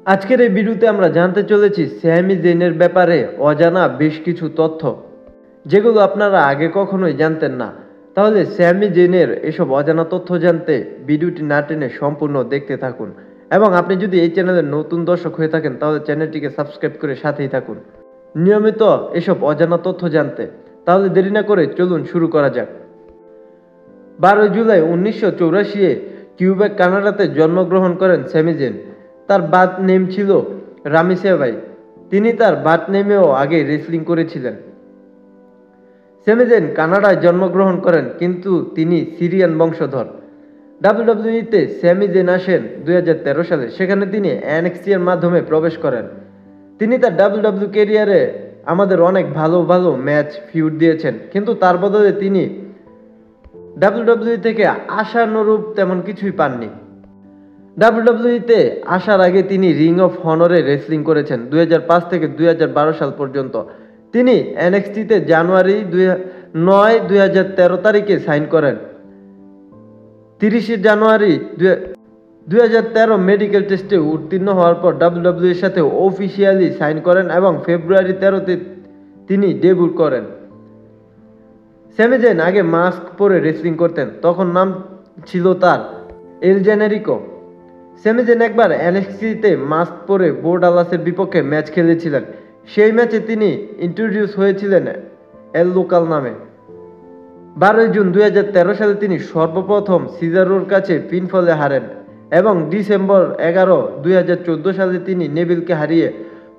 আজকের এই ভিডিওতে আমরা জানতে চলেছি স্যামি জেনের ব্যাপারে অজানা বেশ কিছু তথ্য, যেগুলো আপনারা আগে কখনোই জানতেন না। তাহলে স্যামি জেনের এসব অজানা তথ্য জানতে ভিডিওটি না টেনে সম্পূর্ণ দেখতে থাকুন। এবং আপনি যদি এই চ্যানেলের নতুন দর্শক হয়ে থাকেন তাহলে চ্যানেলটিকে সাবস্ক্রাইব করে সাথেই থাকুন নিয়মিত এসব অজানা তথ্য জানতে। তাহলে দেরি না করে চলুন শুরু করা যাক। 12 জুলাই 1984 কিউবেক, কানাডাতে জন্মগ্রহণ করেন স্যামি জেন। তার বার্থ নেম ছিল রামি সেভাই। তিনি তার বার্থ নেমেও আগে রেসলিং করেছিলেন। স্যামি জেন কানাডায় জন্মগ্রহণ করেন, কিন্তু তিনি সিরিয়ান বংশধর। ডাব্লিউডাব্লিউইতে স্যামি জেন আসেন 2013 সালে। সেখানে তিনি এনএক্সটি এর মাধ্যমে প্রবেশ করেন। তিনি তার ডাব্লিউডাব্লিউ ক্যারিয়ারে আমাদের অনেক ভালো ভালো ম্যাচ ফিউড দিয়েছেন, কিন্তু তার বদলে তিনি ডাব্লিউডাব্লিউ থেকে আশানুরূপ তেমন কিছুই পাননি। ডাব্লিউডাব্লিউইতে আসার আগে তিনি রিং অফ হনরে রেসলিং করেছেন 2005 থেকে 2012 সাল পর্যন্ত। তিনি এনএক্সটিতে জানুয়ারি 9, 2013 তারিখে সাইন করেন। 30 জানুয়ারি 2013 মেডিকেল টেস্টে উত্তীর্ণ হওয়ার পর ডাব্লিউডাব্লিউ এর সাথে অফিসিয়ালি সাইন করেন এবং ফেব্রুয়ারি 13-তে তিনি ডেবিউট করেন। স্যামি জেন আগে মাস্ক পরে রেসলিং করতেন, তখন নাম ছিল তার এল জেনেরিকো। স্যামি জেন একবার এনএক্সটিতে মাস্ক পরে বো ডালাসের বিপক্ষে ম্যাচ খেলেছিলেন। সেই ম্যাচে তিনি ইন্ট্রোডিউস হয়েছিলেন এল লোকাল নামে। 12 জুন 2013 সালে তিনি সর্বপ্রথম সিজারোর কাছে পিনফলে হারেন এবং ডিসেম্বর 11, 2014 সালে তিনি নেভিলকে হারিয়ে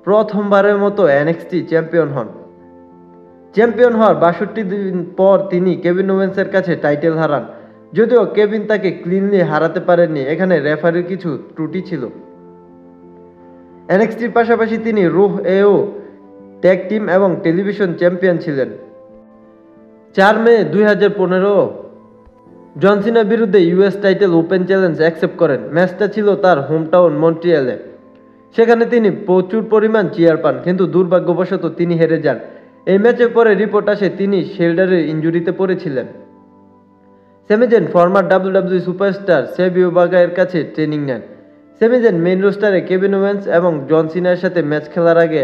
প্রথমবারের মতো এনএক্সটি চ্যাম্পিয়ন হন। চ্যাম্পিয়ন হওয়ার 62 দিন পর তিনি কেভিন ওয়েন্সের কাছে টাইটেল হারান। যদিও কেভিন তাকে ক্লিনলি হারাতে পারেননি, এখানে রেফারির কিছু ত্রুটি ছিল। এনএক্সটির পাশাপাশি তিনি রুহ এও ট্যাগ টিম এবং টেলিভিশন চ্যাম্পিয়ন ছিলেন। 4 মে 2015 জন সিনার বিরুদ্ধে US title open challenge accept করেন। ম্যাচটা ছিল তার হোমটাউন মন্ট্রিয়ালে। সেখানে তিনি প্রচুর পরিমাণ চিয়ার পান, কিন্তু দুর্ভাগ্যবশত তিনি হেরে যান। এই ম্যাচের পরে রিপোর্ট আসে তিনি শোল্ডারের ইনজুরিতে পড়েছিলেন। Sami Zayn former WW superstar Savio ভাগার কাছে ট্রেনিং নেন। স্যামি জেন মেইন রোস্টারে কেভিন ওয়েন্স এবং জন সিনার সাথে ম্যাচ খেলার আগে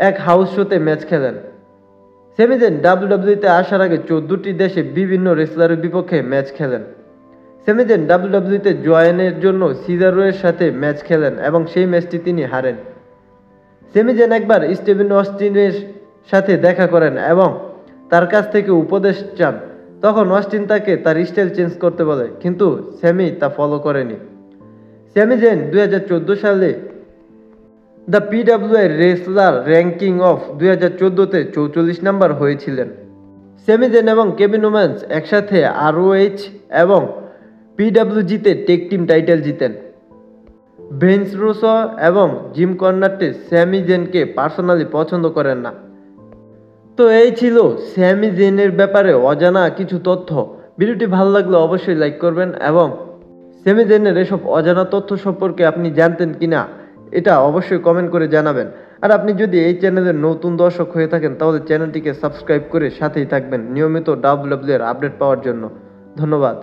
এক হাউস শোতে ম্যাচ খেলেন। স্যামি জেন ডাব্লিউডাব্লিউতে আসার আগে 14টি দেশে বিভিন্ন রেসলারের বিপক্ষে ম্যাচ খেলেন। স্যামি জেন ডাব্লিউডাব্লিউতে জয়েনের জন্য সিজারোয়ের সাথে ম্যাচ খেলেন এবং সেই ম্যাচটি তিনি হারেন। স্যামি জেন একবার স্টিভেন অস্টিনের সাথে দেখা করেন এবং তার কাছ থেকে উপদেশ চান। তখন অস্টিন তাকে তার স্টাইল চেঞ্জ করতে বলে, কিন্তু স্যামি তা ফলো করেনি। স্যামি জেন 2014 সালে দ্য পিডাব্লিউআই রেসলার র্যাঙ্কিং অফ 2014-তে 44 নম্বর হয়েছিলেন। স্যামি জেন এবং কেভিন ওমেন্স একসাথে আরওএইচ এবং পিডাব্লিউজিতে টেক টিম টাইটেল জিতেন। ভিন্স রুসো এবং জিম কর্নাটে স্যামি জেনকে পার্সোনালি পছন্দ করেন না। তো এই ছিল স্যামি জেনের ব্যাপারে অজানা কিছু তথ্য। ভিডিওটি ভালো লাগলে অবশ্যই লাইক করবেন এবং স্যামি জেনের এসব অজানা তথ্য সম্পর্কে আপনি জানতেন কিনা এটা অবশ্যই কমেন্ট করে জানাবেন। আর আপনি যদি এই চ্যানেলের নতুন দর্শক হয়ে থাকেন তাহলে চ্যানেলটিকে সাবস্ক্রাইব করে সাথেই থাকবেন নিয়মিত ডাব্লিউডাব্লিউ এর আপডেট পাওয়ার জন্য। ধন্যবাদ।